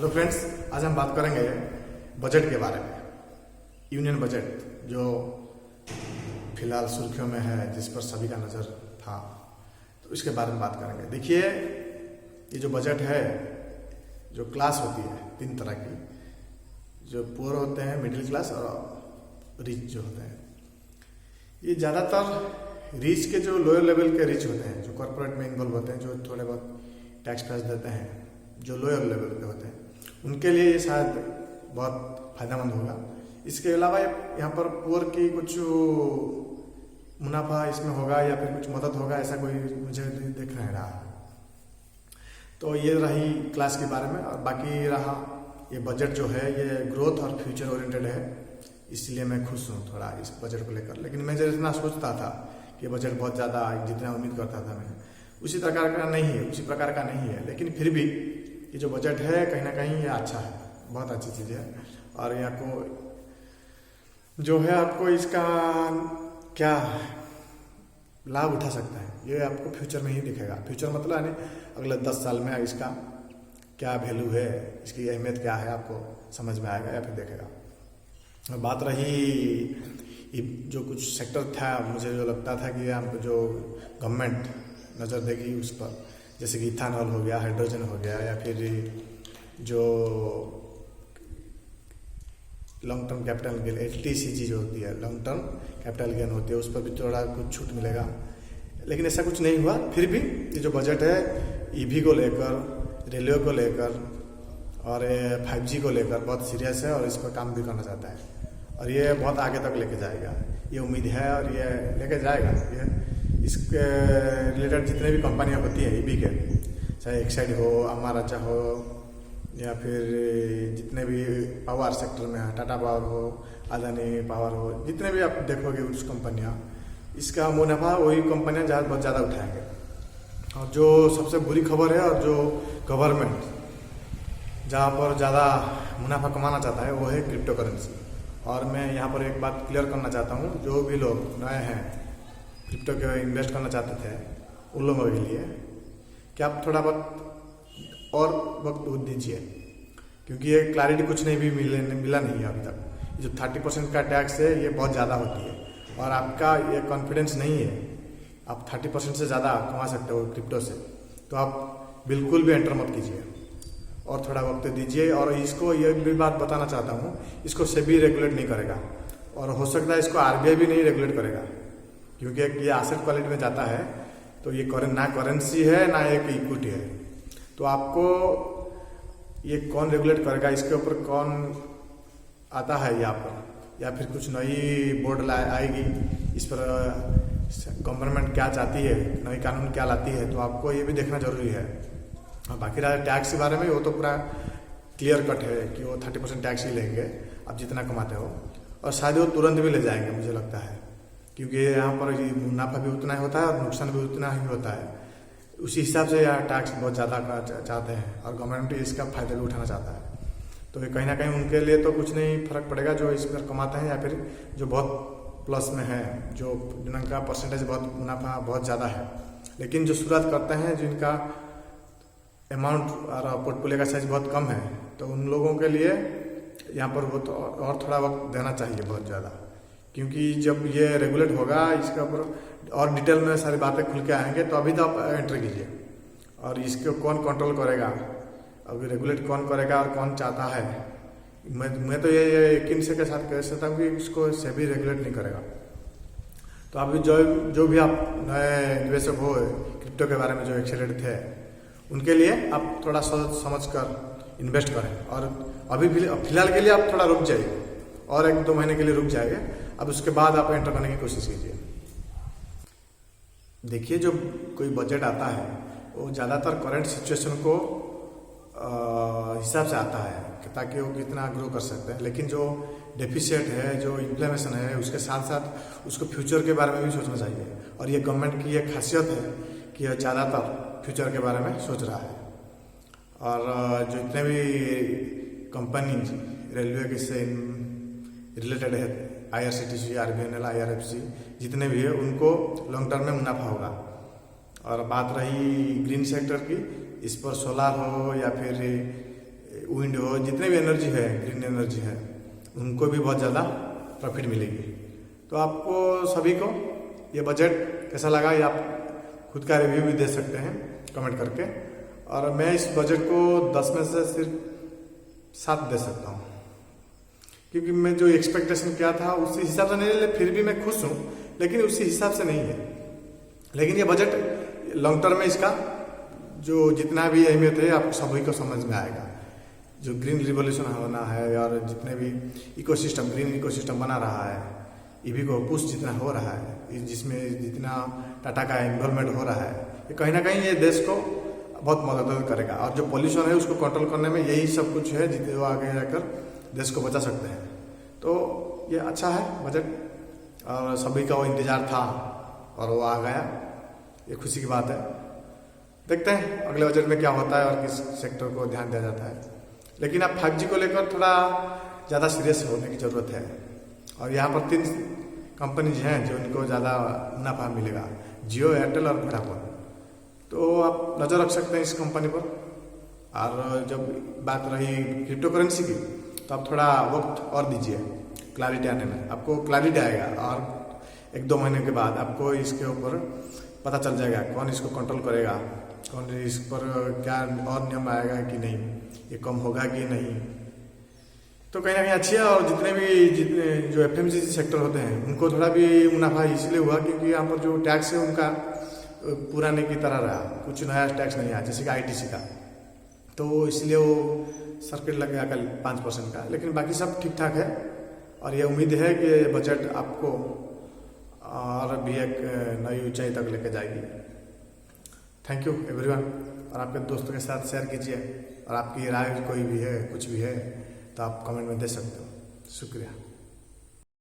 Hello friends, आज हम बात करेंगे बजट के बारे में। यूनियन बजट जो फिलहाल सुर्खियों में है, जिस पर सभी का नज़र था, तो इसके बारे में बात करेंगे। देखिए, ये जो बजट है, जो क्लास होती है तीन तरह की, जो पुअर होते हैं, मिडिल क्लास और रिच जो होते हैं। ये ज़्यादातर रिच के जो लोअर लेवल के रिच होते हैं, जो कॉर्पोरेट में इन्वॉल्व होते हैं, जो थोड़े बहुत टैक्स वैक्स देते हैं, जो लोअर लेवल के होते हैं, उनके लिए ये शायद बहुत फायदेमंद होगा। इसके अलावा यहाँ पर पुअर की कुछ मुनाफा इसमें होगा या फिर कुछ मदद होगा, ऐसा कोई मुझे दिख नहीं रहा। तो ये रही क्लास के बारे में। और बाकी रहा ये बजट जो है, ये ग्रोथ और फ्यूचर ओरिएंटेड है, इसलिए मैं खुश हूँ थोड़ा इस बजट को लेकर। लेकिन मैं जितना सोचता था कि बजट बहुत ज़्यादा, जितना उम्मीद करता था मैं, उसी प्रकार का नहीं है। लेकिन फिर भी ये जो बजट है, कहीं ना कहीं ये अच्छा है, बहुत अच्छी चीज़ है। और यहाँ को जो है, आपको इसका क्या लाभ उठा सकता है, ये आपको फ्यूचर में ही दिखेगा। फ्यूचर मतलब यानी अगले 10 साल में इसका क्या वैल्यू है, इसकी अहमियत क्या है, आपको समझ में आएगा या फिर देखेगा। बात रही जो कुछ सेक्टर था, मुझे जो लगता था कि हमको जो गवर्नमेंट नज़र देगी उस पर, जैसे कि इथानॉल हो गया, हाइड्रोजन हो गया, या फिर जो long term capital gain, LTCG जो होती है, लॉन्ग टर्म कैपिटल गेन होती है, उस पर भी थोड़ा कुछ छूट मिलेगा। लेकिन ऐसा कुछ नहीं हुआ। फिर भी ये जो बजट है, EV को लेकर, रेलवे को लेकर और 5G को लेकर बहुत सीरियस है और इस पर काम भी करना चाहता है और ये बहुत आगे तक लेके जाएगा, ये उम्मीद है और ये लेके जाएगा। ये इसके रिलेटेड जितने भी कंपनियां होती हैं EV के, चाहे एक्साइड हो, अमर राजा हो, या फिर जितने भी पावर सेक्टर में है, टाटा पावर हो, अदानी पावर हो, जितने भी आप देखोगे उस कंपनियां, इसका मुनाफा वही कंपनियां बहुत ज़्यादा उठाएंगे। और जो सबसे बुरी खबर है, और जो गवर्नमेंट जहाँ पर ज़्यादा मुनाफा कमाना चाहता है, वो है क्रिप्टो करेंसी। और मैं यहाँ पर एक बात क्लियर करना चाहता हूँ, जो भी लोग नए हैं, क्रिप्टो के इन्वेस्ट करना चाहते थे, उन लोगों के लिए कि आप थोड़ा बहुत और वक्त दीजिए, क्योंकि ये क्लैरिटी कुछ नहीं भी मिला नहीं है अभी तक। जो 30% का टैक्स है, ये बहुत ज़्यादा होती है और आपका ये कॉन्फिडेंस नहीं है, आप 30% से ज़्यादा कमा सकते हो क्रिप्टो से, तो आप बिल्कुल भी एंटर मत कीजिए और थोड़ा वक्त दीजिए। और इसको ये भी बात बताना चाहता हूँ, इसको सेबी रेगुलेट नहीं करेगा और हो सकता है इसको RBI भी नहीं रेगुलेट करेगा, क्योंकि ये एसेट क्वालिटी में जाता है, तो ये ना करेंसी है ना एक इक्विटी है। तो आपको ये कौन रेगुलेट करेगा, इसके ऊपर कौन आता है यहाँ पर, या फिर कुछ नई बोर्ड आएगी, इस पर गवर्नमेंट क्या चाहती है, नई कानून क्या लाती है, तो आपको ये भी देखना जरूरी है। और बाकी रहा टैक्स के बारे में, वो तो पूरा क्लियर कट है कि वो 30% टैक्स ही लेंगे आप जितना कमाते हो, और शायद वो तुरंत भी ले जाएंगे, मुझे लगता है, क्योंकि यहाँ पर मुनाफा भी उतना ही होता है और नुकसान भी उतना ही होता है। उसी हिसाब से यहाँ टैक्स बहुत ज़्यादा चाहते हैं और गवर्नमेंट इसका फायदा भी उठाना चाहता है। तो ये कहीं ना कहीं उनके लिए तो कुछ नहीं फर्क पड़ेगा, जो इस पर कमाते हैं या फिर जो बहुत प्लस में है, जो जिनका परसेंटेज बहुत मुनाफा बहुत ज़्यादा है, लेकिन जो शुरुआत करते हैं, जिनका अमाउंट और पोर्टफोलियो का साइज बहुत कम है, तो उन लोगों के लिए यहाँ पर वो तो और थोड़ा वक्त देना चाहिए बहुत ज़्यादा, क्योंकि जब ये रेगुलेट होगा, इसके ऊपर और डिटेल में सारी बातें खुल के आएंगे, तो अभी तो आप एंट्री कीजिए। और इसको कौन कंट्रोल करेगा, अभी रेगुलेट कौन करेगा और कौन चाहता है, मैं तो ये यकीन से के साथ कह सकता हूँ कि इसको सेबी रेगुलेट नहीं करेगा। तो अभी जो भी आप नए निवेशक हो, क्रिप्टो के बारे में जो एक्साइटेड थे, उनके लिए आप थोड़ा सोच समझ कर इन्वेस्ट करें। और अभी फिलहाल के लिए आप थोड़ा रुक जाइए, और 1-2 महीने के लिए रुक जाइए, अब उसके बाद आप एंटर करने की कोशिश कीजिए। देखिए, जो कोई बजट आता है, वो ज़्यादातर करंट सिचुएशन को हिसाब से आता है, ताकि वो कितना ग्रो कर सकते हैं। लेकिन जो डेफिसिट है, जो इन्फ्लेमेशन है, उसके साथ साथ उसको फ्यूचर के बारे में भी सोचना चाहिए। और ये गवर्नमेंट की एक खासियत है कि यह ज़्यादातर फ्यूचर के बारे में सोच रहा है। और जो जितने भी कंपनी रेलवे के से रिलेटेड है, IRCTC, RVNL, IRFC, जितने भी है, उनको लॉन्ग टर्म में मुनाफा होगा। और बात रही ग्रीन सेक्टर की, इस पर सोलार हो या फिर विंड हो, जितने भी एनर्जी है, ग्रीन एनर्जी है, उनको भी बहुत ज़्यादा प्रॉफिट मिलेगी। तो आपको सभी को ये बजट कैसा लगा, ये आप खुद का रिव्यू भी दे सकते हैं कमेंट करके। और मैं इस बजट को 10 में से सिर्फ 7 दे सकता हूँ, क्योंकि मैं जो एक्सपेक्टेशन किया था उसी हिसाब से नहीं, फिर भी मैं खुश हूँ, लेकिन उसी हिसाब से नहीं है। लेकिन ये बजट लॉन्ग टर्म में इसका जो जितना भी अहमियत है आपको सभी को समझ में आएगा। जो ग्रीन रिवोल्यूशन होना है और जितने भी इकोसिस्टम, ग्रीन इकोसिस्टम बना रहा है, ईवी को पुश जितना हो रहा है, जिसमें जितना टाटा का इन्वॉल्वमेंट हो रहा है, ये कहीं ना कहीं ये देश को बहुत मदद करेगा। और जो पॉल्यूशन है उसको कंट्रोल करने में यही सब कुछ है जितने वो आगे जाकर देश को बचा सकते हैं। तो ये अच्छा है बजट, और सभी का वो इंतजार था और वो आ गया, ये खुशी की बात है। देखते हैं अगले बजट में क्या होता है और किस सेक्टर को ध्यान दिया जाता है। लेकिन अब 5G को लेकर थोड़ा ज़्यादा सीरियस होने की ज़रूरत है। और यहाँ पर 3 कंपनीज हैं जो इनको ज़्यादा मुनाफा मिलेगा, जियो, एयरटेल और वोडाफोन। तो आप नज़र रख सकते हैं इस कंपनी पर। और जब बात रही क्रिप्टो करेंसी की, तो आप थोड़ा वक्त और दीजिए क्लैरिटी आने में, आपको क्लैरिटी आएगा। और 1-2 महीने के बाद आपको इसके ऊपर पता चल जाएगा कौन इसको कंट्रोल करेगा, कौन इस पर क्या और नियम आएगा कि नहीं, ये कम होगा कि नहीं। तो कहीं ना कहीं अच्छी है। और जितने जो FMCG सेक्टर होते हैं उनको थोड़ा भी मुनाफा इसलिए हुआ क्योंकि यहाँ पर जो टैक्स है उनका पुराने की तरह रहा, कुछ नया टैक्स नहीं आया, जैसे कि ITC का। तो इसलिए वो सर्किट लग गया कल 5% का, लेकिन बाकी सब ठीक ठाक है। और ये उम्मीद है कि बजट आपको और भी एक नई ऊंचाई तक लेके जाएगी। Thank you everyone. और आपके दोस्तों के साथ शेयर कीजिए। और आपकी राय कोई भी है, कुछ भी है, तो आप कमेंट में दे सकते हो। शुक्रिया।